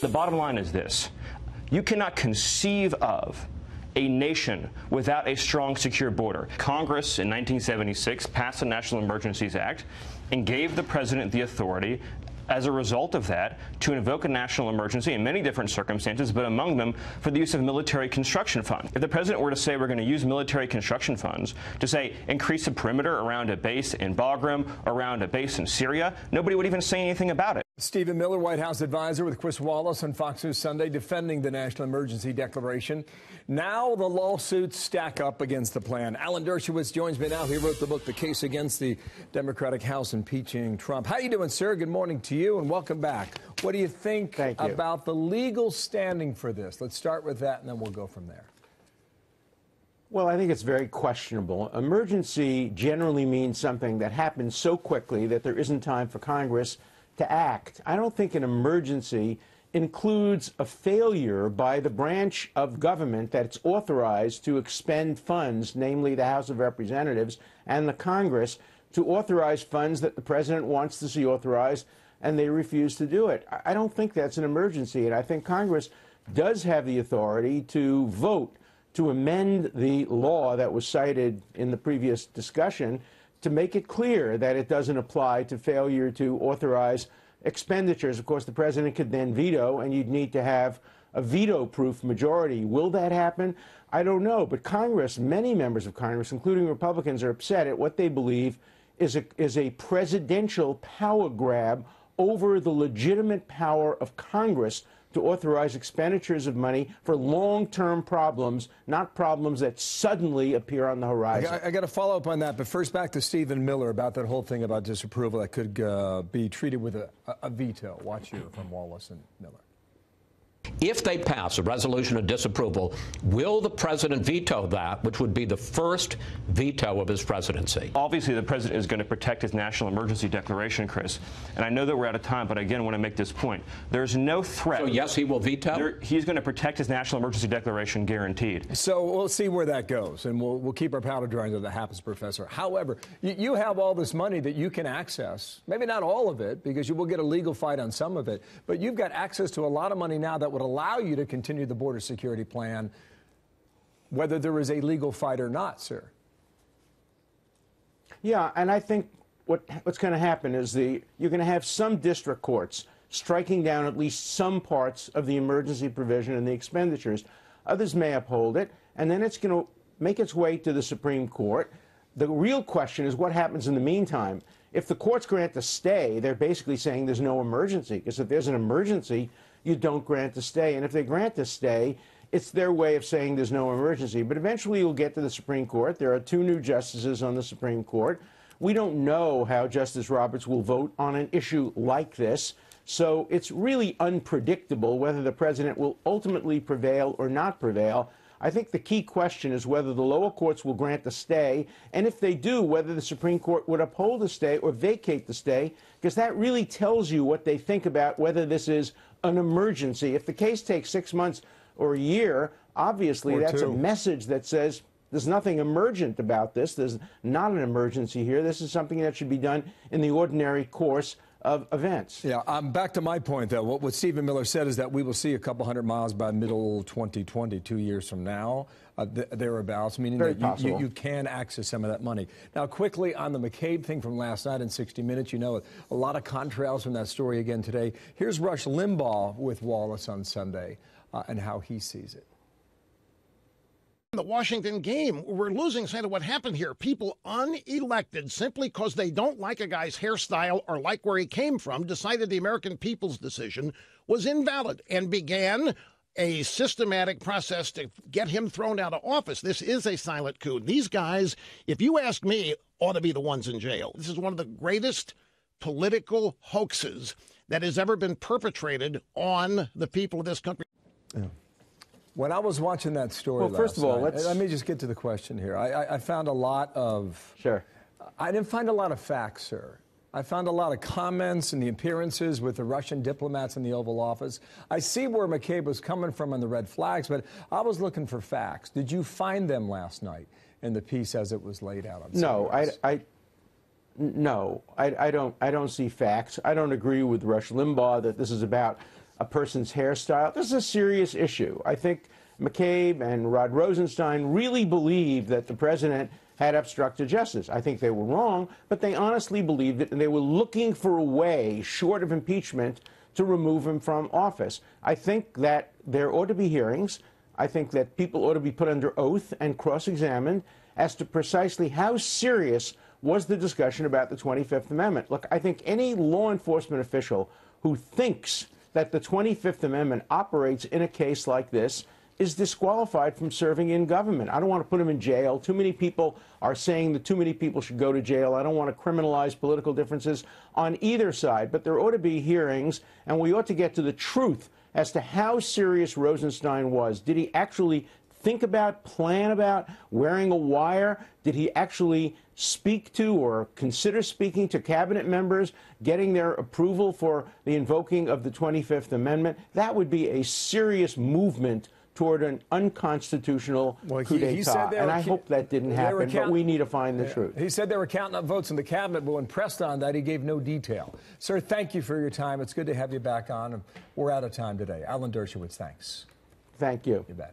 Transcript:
The bottom line is this. You cannot conceive of a nation without a strong, secure border. Congress in 1976 passed the National Emergencies Act and gave the president the authority, as a result of that, to invoke a national emergency in many different circumstances, but among them for the use of military construction funds. If the president were to say we're going to use military construction funds to, say, increase the perimeter around a base in Bagram, around a base in Syria, nobody would even say anything about it. Stephen Miller, White House advisor with Chris Wallace on Fox News Sunday, defending the national emergency declaration. Now the lawsuits stack up against the plan. Alan Dershowitz joins me now. He wrote the book, The Case Against the Democratic House Impeaching Trump. How you doing, sir? Good morning to you and welcome back. What do you think about the legal standing for this? Let's start with that and then we'll go from there. Well, I think it's very questionable. Emergency generally means something that happens so quickly that there isn't time for Congress to act. I don't think an emergency includes a failure by the branch of government that's authorized to expend funds, namely the House of Representatives and the Congress, to authorize funds that the president wants to see authorized, and they refuse to do it. I don't think that's an emergency, and I think Congress does have the authority to vote to amend the law that was cited in the previous discussion to make it clear that it doesn't apply to failure to authorize expenditures. Of course, the president could then veto, and you'd need to have a veto-proof majority. Will that happen? I don't know. But Congress, many members of Congress, including Republicans, are upset at what they believe is a presidential power grab over the legitimate power of Congress to authorize expenditures of money for long-term problems, not problems that suddenly appear on the horizon. I got to follow up on that, but first back to Stephen Miller about that whole thing about disapproval that could be treated with a veto. Watch here from Wallace and Miller. If they pass a resolution of disapproval, will the president veto that, which would be the first veto of his presidency? Obviously, the president is going to protect his national emergency declaration, Chris. And I know that we're out of time, but again, I want to make this point. There's no threat. So, yes, he will veto? He's going to protect his national emergency declaration, guaranteed. So we'll see where that goes, and we'll keep our powder dry until that happens, Professor. However, you have all this money that you can access. Maybe not all of it, because you will get a legal fight on some of it. But you've got access to a lot of money now that would allow you to continue the border security plan, whether there is a legal fight or not, sir. Yeah, and I think what's going to happen is you're going to have some district courts striking down at least some parts of the emergency provision and the expenditures. Others may uphold it, and then it's going to make its way to the Supreme Court. The real question is what happens in the meantime. If the courts grant the stay, they're basically saying there's no emergency, because if there's an emergency, you don't grant the stay. And if they grant the stay, it's their way of saying there's no emergency. But eventually you'll get to the Supreme Court. There are 2 new justices on the Supreme Court. We don't know how Justice Roberts will vote on an issue like this. So it's really unpredictable whether the president will ultimately prevail or not prevail. I think the key question is whether the lower courts will grant the stay, and if they do, whether the Supreme Court would uphold the stay or vacate the stay, because that really tells you what they think about whether this is an emergency. If the case takes 6 months or a year, obviously that's a message that says there's nothing emergent about this. There's not an emergency here. This is something that should be done in the ordinary course of events. Yeah, back to my point, though. What Stephen Miller said is that we will see a couple hundred miles by middle 2020, 2 years from now, thereabouts, meaning that you can access some of that money. Now, quickly on the McCabe thing from last night in 60 Minutes, you know, a lot of contrails from that story again today. Here's Rush Limbaugh with Wallace on Sunday and how he sees it. The Washington game, we're losing sight of what happened here. People unelected simply because they don't like a guy's hairstyle or like where he came from decided the American people's decision was invalid and began a systematic process to get him thrown out of office. This is a silent coup. These guys, if you ask me, ought to be the ones in jail. This is one of the greatest political hoaxes that has ever been perpetrated on the people of this country. Yeah. When I was watching that story first of all, let me just get to the question here. I found a lot of... Sure. I didn't find a lot of facts, sir. I found a lot of comments and the appearances with the Russian diplomats in the Oval Office. I see where McCabe was coming from on the red flags, but I was looking for facts. Did you find them last night in the piece as it was laid out on CBS? No, I don't see facts. I don't agree with Rush Limbaugh that this is about a person's hairstyle. This is a serious issue. I think McCabe and Rod Rosenstein really believed that the president had obstructed justice. I think they were wrong, but they honestly believed it, and they were looking for a way, short of impeachment, to remove him from office. I think that there ought to be hearings. I think that people ought to be put under oath and cross-examined as to precisely how serious was the discussion about the 25th Amendment. Look, I think any law enforcement official who thinks that the 25th Amendment operates in a case like this is disqualified from serving in government. I don't want to put him in jail. Too many people are saying that too many people should go to jail. I don't want to criminalize political differences on either side, but there ought to be hearings, and we ought to get to the truth as to how serious Rosenstein was. Did he actually think about, plan about wearing a wire? Did he actually speak to or consider speaking to cabinet members, getting their approval for the invoking of the 25th Amendment? That would be a serious movement toward an unconstitutional coup d'etat, and I hope that didn't happen, but we need to find the truth. He said they were counting up votes in the cabinet, but when pressed on that, he gave no detail. Sir, thank you for your time. It's good to have you back on. We're out of time today. Alan Dershowitz, thanks. Thank you. You bet.